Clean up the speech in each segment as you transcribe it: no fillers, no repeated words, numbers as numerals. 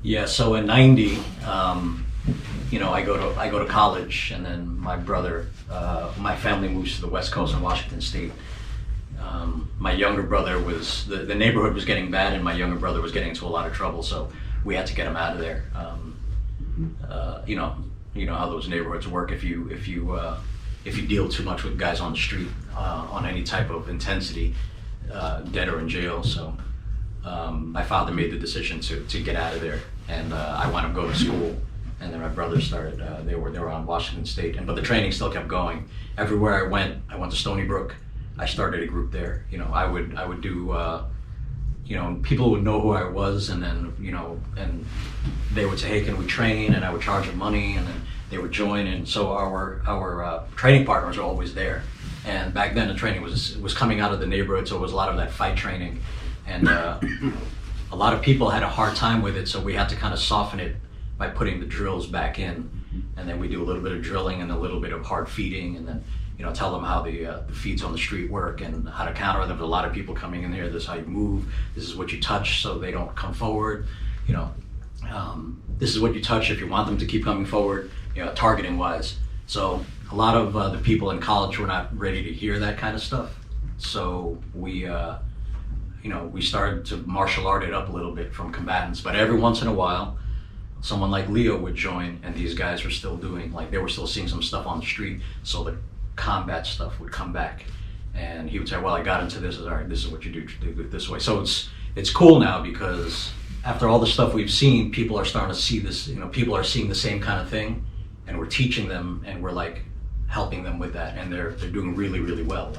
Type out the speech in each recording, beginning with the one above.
Yeah, so in '90, I go to college, and then my brother, my family moves to the West Coast in Washington State. My younger brother was the neighborhood was getting bad, and my younger brother was getting into a lot of trouble, so we had to get him out of there. You know how those neighborhoods work. If you deal too much with guys on the street on any type of intensity, dead or in jail. So my father made the decision to get out of there, and I wound up going to school. And then my brothers started. They were on Washington State, but the training still kept going. Everywhere I went to Stony Brook. I started a group there. I would do. People would know who I was, and then and they would say, "Hey, can we train?" And I would charge them money, and then they would join. And so our training partners were always there. And back then, the training was coming out of the neighborhood, so it was a lot of that fight training, and a lot of people had a hard time with it. So we had to kind of soften it by putting the drills back in, and then we do a little bit of drilling and a little bit of hard feeding, and then tell them how the feeds on the street work and how to counter them. There's a lot of people coming in here. This is how you move. This is what you touch so they don't come forward. This is what you touch if you want them to keep coming forward. Targeting wise. So a lot of the people in college were not ready to hear that kind of stuff. So we started to martial art it up a little bit from combatants. But every once in a while, someone like Leo would join, and these guys were still doing, they were still seeing some stuff on the street. So the combat stuff would come back, and he would say, well, I got into this. All right, this is what you do it this way. So it's cool now, because after all the stuff we've seen, people are starting to see this. People are seeing the same kind of thing, and we're teaching them, and we're helping them with that, and they're doing really, really well,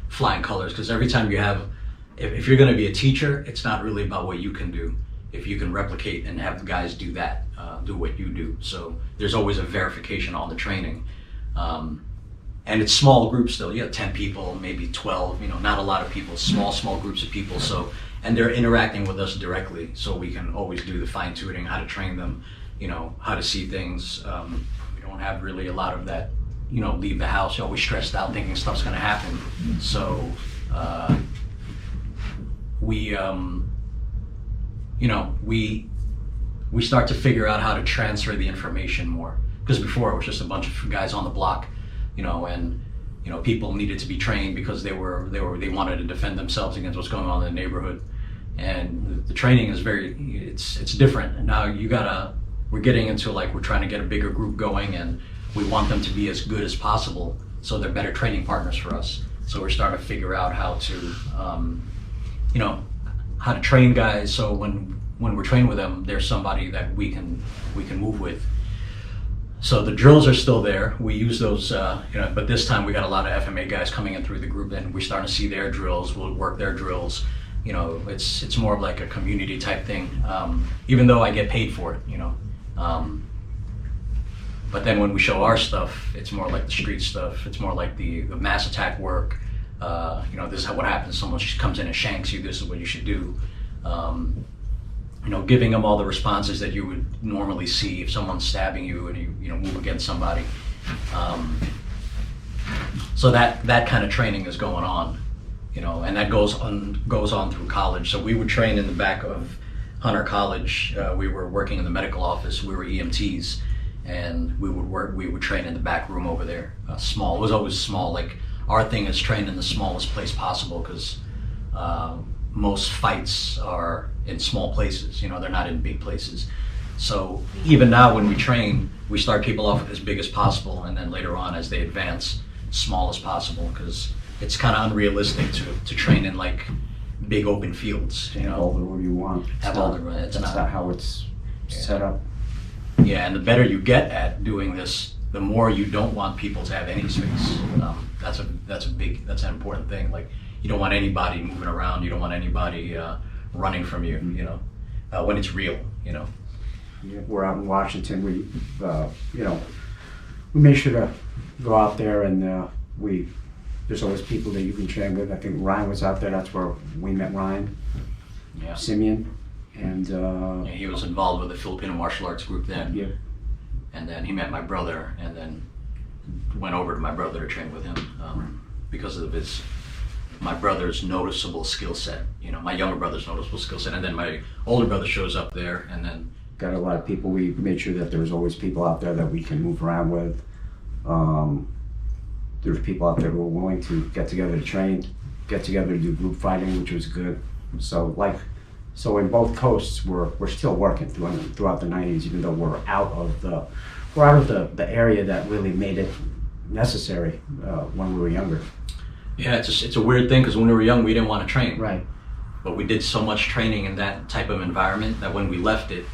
flying colors. Because every time you have, if you're going to be a teacher, it's not really about what you can do. If you can replicate and have the guys do that, do what you do. So there's always a verification on the training. And it's small groups still. 10 people, maybe 12, not a lot of people, small groups of people. So, and they're interacting with us directly, so we can always do the fine tuning, how to train them, how to see things. We don't have really a lot of that, leave the house, you're always stressed out thinking stuff's gonna happen. So we start to figure out how to transfer the information more. Because before it was just a bunch of guys on the block, and people needed to be trained because they wanted to defend themselves against what's going on in the neighborhood. And the training is it's different. And now we're getting into we're trying to get a bigger group going, and we want them to be as good as possible, so they're better training partners for us. So we're starting to figure out how to, how to train guys. So when we're training with them, there's somebody that we can move with. So the drills are still there. We use those, but this time we got a lot of FMA guys coming in through the group, and we're starting to see their drills. We'll work their drills. It's more of like a community type thing, even though I get paid for it, But then when we show our stuff, it's more like the street stuff. It's more like the mass attack work. This is what happens. Someone just comes in and shanks you. This is what you should do. Giving them all the responses that you would normally see if someone's stabbing you and you move against somebody. So that kind of training is going on, and that goes on through college. So we would train in the back of Hunter College. We were working in the medical office. We were EMTs, and we would train in the back room over there. Small. It was always small. Our thing is train in the smallest place possible, because most fights are in small places, they're not in big places. So even now when we train, we start people off as big as possible, and then later on as they advance, small as possible, because it's kind of unrealistic to train in big open fields. All the room you want. Have all the room. That's not how it's set up. Yeah, and the better you get at doing this, the more you don't want people to have any space. That's an important thing. You don't want anybody moving around. You don't want anybody running from you. When it's real. Yeah, we're out in Washington. We make sure to go out there, and there's always people that you can train with. I think Ryan was out there. That's where we met Ryan. Yeah. Simeon, and he was involved with the Filipino martial arts group then. Yeah. And then he met my brother, and then went over to my brother to train with him because of my brother's noticeable skill set. My younger brother's noticeable skill set, and then my older brother shows up there, and then got a lot of people. We made sure that there was always people out there that we can move around with. There's people out there who were willing to get together to train, get together to do group fighting, which was good. So in both coasts, we're still working throughout the 90s, even though we're out of the area that really made it necessary when we were younger. Yeah, it's a weird thing because when we were young, we didn't want to train. Right. But we did so much training in that type of environment that when we left it,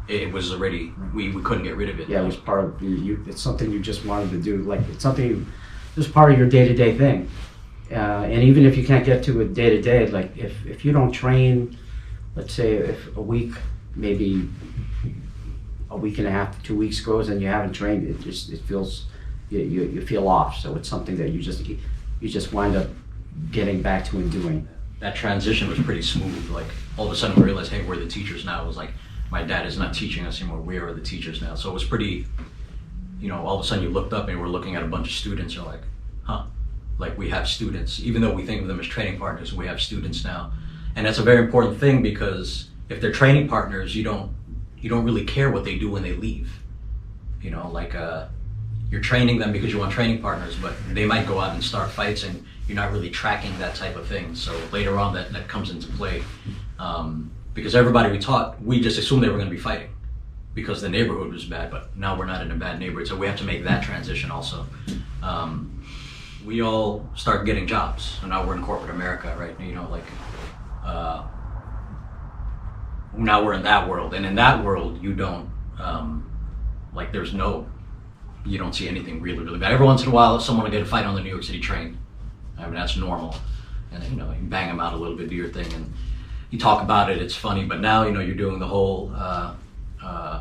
it was already, we couldn't get rid of it. Yeah, it was part of it's something you just wanted to do. Like, it's something, it was part of your day-to-day thing. And even if you can't get to it day-to-day, like if you don't train, let's say if a week, maybe a week and a half, 2 weeks goes and you haven't trained, it feels, you feel off. So it's something that you just wind up getting back to and doing. That transition was pretty smooth. Like, all of a sudden we realized, hey, we're the teachers now. It was like, my dad is not teaching us anymore. We are the teachers now. So it was pretty, all of a sudden you looked up and we're looking at a bunch of students. You're like, huh, like we have students. Even though we think of them as training partners, we have students now. And that's a very important thing because if they're training partners, you don't really care what they do when they leave. You're training them because you want training partners, but they might go out and start fights and you're not really tracking that type of thing. So later on that comes into play. Because everybody we taught, we just assumed they were going to be fighting because the neighborhood was bad, but now we're not in a bad neighborhood, so we have to make that transition also. We all start getting jobs, so now we're in corporate America, right? Now we're in that world, and in that world you don't, you don't see anything really, really bad. Every once in a while someone will get a fight on the New York City train. I mean, that's normal. And then, you bang them out a little bit, do your thing, and you talk about it, it's funny, but now, you're doing the whole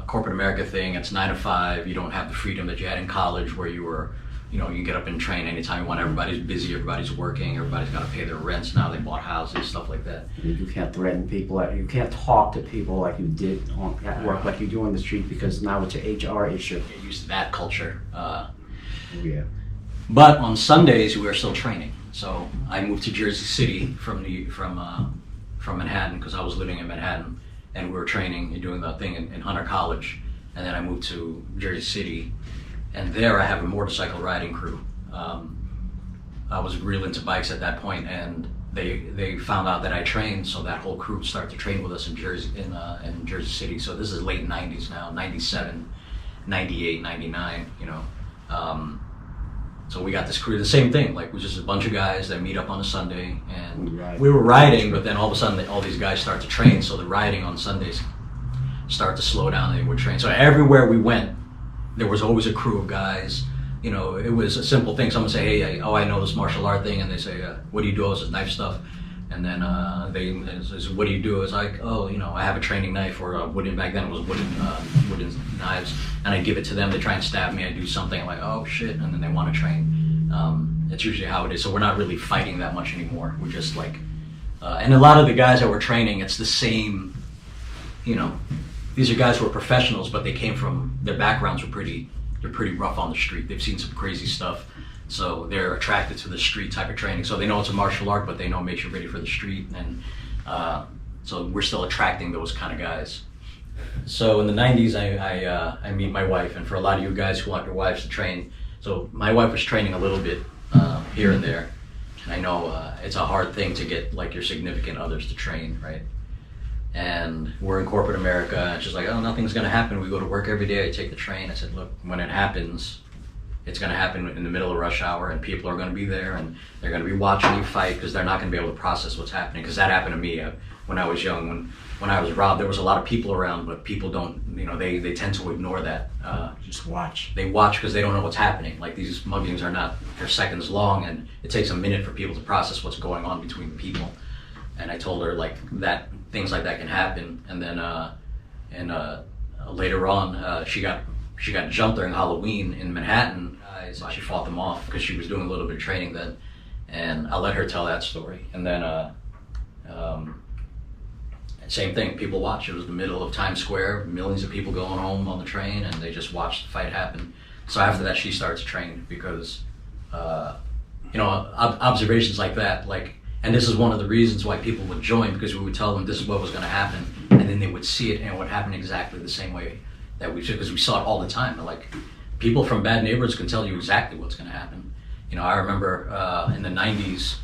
corporate America thing. It's 9 to 5. You don't have the freedom that you had in college where you were, you get up and train anytime you want. Everybody's busy, everybody's working, everybody's got to pay their rents now. They bought houses, stuff like that. You can't threaten people. You can't talk to people like you did at work, like you do on the street, because now it's an HR issue. Get used to that culture. Yeah. But on Sundays, we are still training. So I moved to Jersey City from Manhattan because I was living in Manhattan, and we were training and doing that thing in Hunter College. And then I moved to Jersey City, and there I have a motorcycle riding crew. I was real into bikes at that point, and they found out that I trained, so that whole crew started to train with us in Jersey City. So this is late 90s now, 97, 98, 99, So we got this crew, the same thing, like, we're just a bunch of guys that meet up on a Sunday, and we were riding, but then all of a sudden all these guys start to train, so the riding on Sundays start to slow down and they would train. So everywhere we went, there was always a crew of guys. It was a simple thing. Someone say, hey, I know this martial art thing, and they say, what do you do? I said, knife stuff. And then they said, what do you do? It's like, I have a training knife, or a wooden, back then it was wooden knives, and I give it to them. They try and stab me. I do something. I'm like, oh shit, and then they want to train. That's usually how it is. So we're not really fighting that much anymore. We're just like, and a lot of the guys that we're training, it's the same. These are guys who are professionals, but they came from, their backgrounds were they're pretty rough on the street. They've seen some crazy stuff. So they're attracted to the street type of training. So they know it's a martial art, but they know it makes you ready for the street. And so we're still attracting those kind of guys. So in the 90s, I meet my wife. And for a lot of you guys who want your wives to train, so my wife was training a little bit here and there. And I know it's a hard thing to get like your significant others to train, right? And we're in corporate America, and she's like, oh, nothing's gonna happen. We go to work every day, I take the train. I said, look, when it happens, it's going to happen in the middle of rush hour, and people are going to be there, and they're going to be watching you fight because they're not going to be able to process what's happening. Because that happened to me when I was young. When I was robbed, there was a lot of people around, but people don't, they tend to ignore that. Just watch. They watch because they don't know what's happening. Like, these muggings they're seconds long, and it takes a minute for people to process what's going on between the people. And I told her like that things like that can happen. And then later on, she got jumped during Halloween in Manhattan. She fought them off because she was doing a little bit of training then, and I'll let her tell that story. And then same thing, people watch. It was the middle of Times Square, millions of people going home on the train, and they just watched the fight happen. So after that, she starts to train because observations like that, like, And this is one of the reasons why people would join, because we would tell them this is what was going to happen, and then they would see it, and it would happen exactly the same way that we should, because we saw it all the time. But like, people from bad neighborhoods can tell you exactly what's going to happen. You know, I remember in the 90s,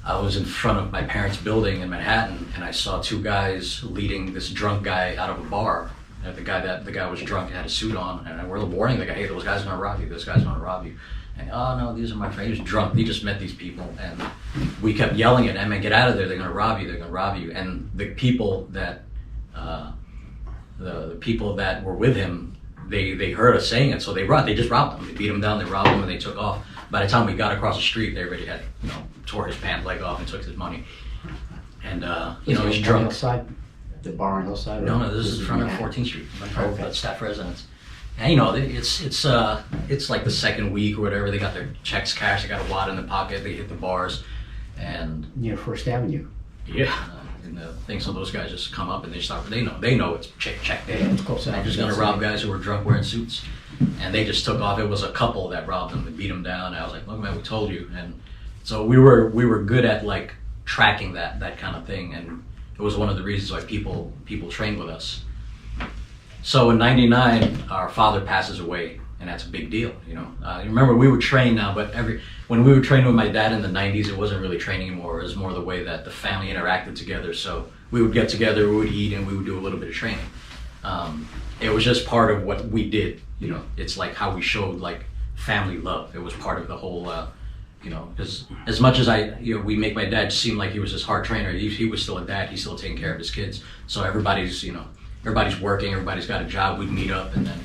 I was in front of my parents' building in Manhattan, and I saw two guys leading this drunk guy out of a bar. The guy was drunk and had a suit on, and we're warning the guy, hey, those guys are gonna rob you, those guys are gonna rob you. And, oh no, these are my friends. He was drunk, he just met these people, and we kept yelling at him, and get out of there, they're gonna rob you, they're gonna rob you. And the people that, the people that were with him, they heard us saying it, so they just robbed him. They beat him down, they robbed him, and they took off. By the time we got across the street, they already had, tore his pant leg off and took his money. And, he's drunk. Hillside? The bar on Hillside? No, this is in front of 14th Street, in front of staff residence. And it's like the second week or whatever. They got their checks cashed. They got a wad in the pocket. They hit the bars, and Near First Avenue. yeah, and the thing. So those guys just come up and they start. They know it's check day. It's close They're enough. just gonna rob guys who were drunk wearing suits, and they just took off. It was a couple that robbed them. They beat them down. I was like, look, man, we told you. And so we were good at like tracking that kind of thing, and it was one of the reasons why people trained with us. So in '99, our father passes away, and that's a big deal. Remember, we were trained now, but when we were training with my dad in the '90s, it wasn't really training anymore. It was more the way that the family interacted together. So we would get together, we would eat, and we would do a little bit of training. It was just part of what we did. It's like how we showed like family love. It was part of the whole. Because as much as we make my dad seem like he was this hard trainer, he was still a dad. He's still taking care of his kids. So everybody's working, everybody's got a job. We'd meet up, and then,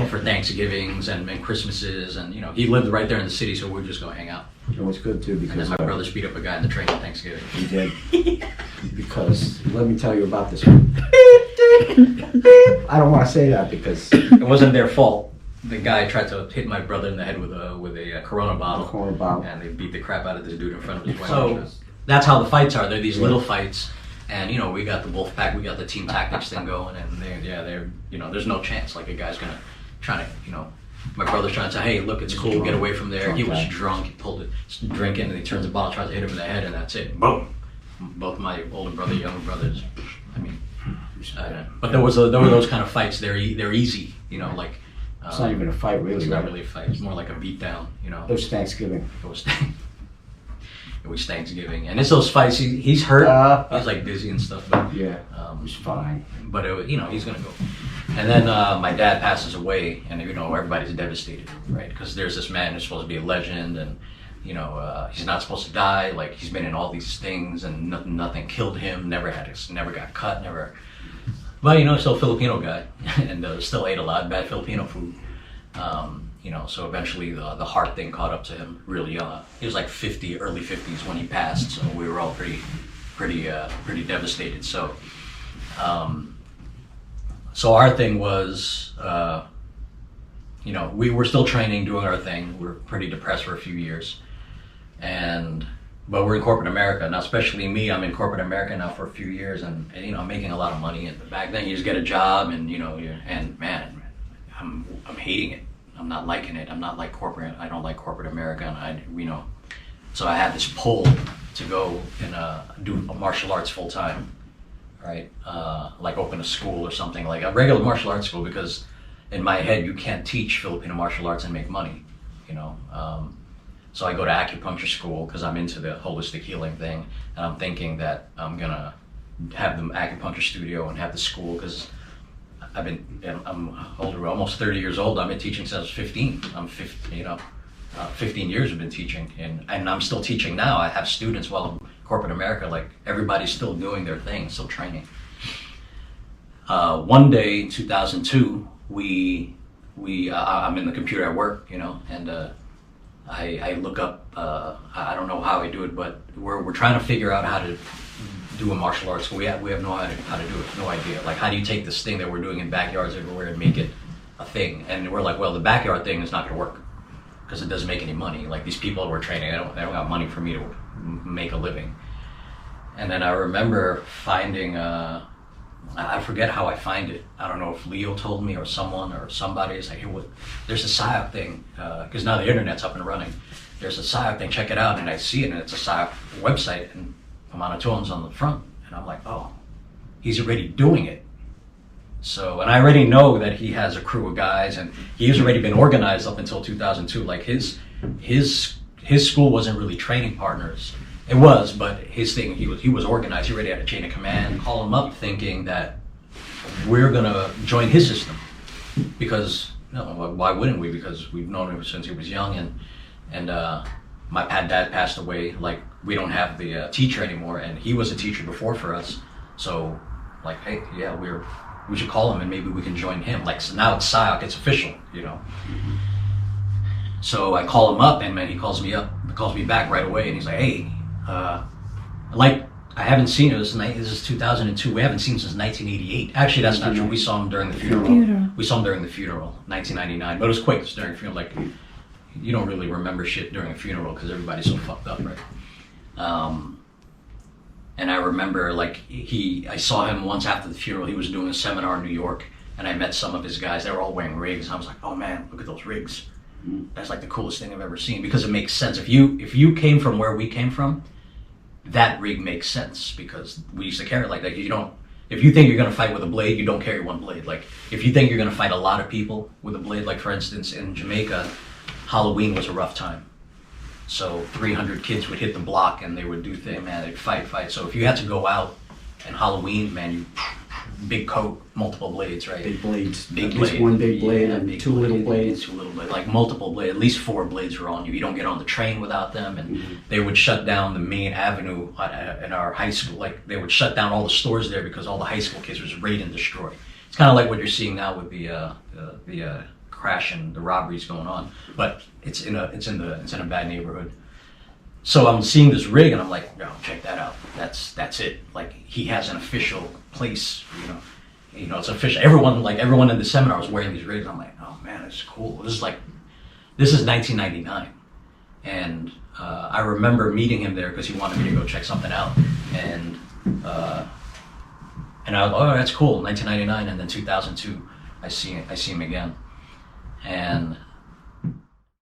for Thanksgivings and Christmases, and he lived right there in the city, so we'd just go hang out. It was good too And because then my brothers beat up a guy in the train on Thanksgiving. he did. Because let me tell you about this. I don't want to say that because It wasn't their fault. The guy tried to hit my brother in the head with a Corona bottle, and they beat the crap out of this dude in front of his wife. So that's how the fights are. They're these little fights, and we got the wolf pack, we got the team tactics thing going, and they're there's no chance like a guy's gonna try to my brother's trying to say, hey, look, it's cool, get away from there. He was drunk, he pulled it, drinking, and he turns the bottle, tries to hit him in the head, and that's it. Boom. Both my older brother, younger brothers. But there were those kind of fights. They're easy, like. it's not even a fight, really. It's not right? really a fight. It's more like a beatdown, It was Thanksgiving. It was Thanksgiving, and it's those fights. He's hurt. He's like dizzy and stuff, but Yeah, it was fine. But he's gonna go. And then my dad passes away, and everybody's devastated, right? Because there's this man who's supposed to be a legend, and he's not supposed to die. Like, he's been in all these things, and nothing killed him. Never got cut. Never. But still a Filipino guy, and still ate a lot of bad Filipino food. So eventually the heart thing caught up to him really young. He was like 50, early 50s when he passed, so we were all pretty devastated. So our thing was, we were still training, doing our thing. We were pretty depressed for a few years, but we're in corporate America now. Especially me, I'm in corporate America now for a few years, and I'm making a lot of money. And back then, you just get a job, and and man, I'm hating it. I'm not liking it. I'm not like corporate. I don't like corporate America, and so I had this pull to go and do martial arts full time, right? Like open a school or something, like a regular martial arts school, because in my head you can't teach Filipino martial arts and make money, So I go to acupuncture school because I'm into the holistic healing thing, and I'm thinking that I'm gonna have the acupuncture studio and have the school because I'm older, almost 30 years old. I've been teaching since I was 15. I'm 15 years I've been teaching, and I'm still teaching now. I have students while I'm corporate America. Like, everybody's still doing their thing, still training. One day, 2002, I'm in the computer at work, and I look up. I don't know how I do it, but we're trying to figure out how to do a martial arts school. We have no idea how to do it. No idea. Like, how do you take this thing that we're doing in backyards everywhere and make it a thing? And we're like, well, the backyard thing is not going to work because it doesn't make any money. Like, these people we're training, they don't have money for me to make a living. And then I remember finding. I forget how I find it. I don't know if Leo told me or someone or somebody is like, hey, there's a PSYOP thing, because now the internet's up and running. there's a PSYOP thing, check it out. And I see it, and it's a PSYOP website, and Monotone on the front. And I'm like, oh, he's already doing it. So, and I already know that he has a crew of guys, and he's already been organized up until 2002. Like his school wasn't really training partners. It was, but his thing, he was organized. He already had a chain of command. Call him up thinking that we're gonna join his system, because why wouldn't we? Because we've known him since he was young, and my dad passed away. Like, we don't have the teacher anymore, and he was a teacher before for us. So, like, hey, yeah, we should call him, and maybe we can join him. Like, so now it's PSYOC, it's official, you know. So I call him up, and man, he calls me back right away, and he's like, hey, I haven't seen it. This is 2002. We haven't seen him since 1988. Actually, that's not true. We saw him during the funeral. We saw him during the funeral, 1999. But it was quick. It was during the funeral. Like, you don't really remember shit during a funeral because everybody's so fucked up, right? And I remember, like, I saw him once after the funeral. He was doing a seminar in New York, and I met some of his guys. They were all wearing rigs. And I was like, oh man, look at those rigs. That's like the coolest thing I've ever seen, because it makes sense. If you came from where we came from, that rig makes sense, because we used to carry like that. If you think you're gonna fight with a blade, you don't carry one blade. Like, if you think you're gonna fight a lot of people with a blade, like for instance in Jamaica, Halloween was a rough time. So 300 kids would hit the block and they would do things, man, they'd fight. So if you had to go out and Halloween, man, big coat, multiple blades, right? Big blades. Big at least blade. one big blade Yeah, and big two little blade, blades. Two little blades, like multiple blades. At least 4 blades were on you. You don't get on the train without them. And they would shut down the main avenue in our high school. Like, they would shut down all the stores there because all the high school kids was raid and destroy. It's kind of like what you're seeing now with the crash and the robberies going on. But it's in a bad neighborhood. So I'm seeing this rig and I'm like, yo, check that out. That's it. Like, he has an official place, you know, it's official. Everyone in the seminar was wearing these rigs. I'm like, oh man, it's cool. This is 1999. And I remember meeting him there because he wanted me to go check something out. And I was, oh, that's cool, 1999. And then 2002, I see him again. And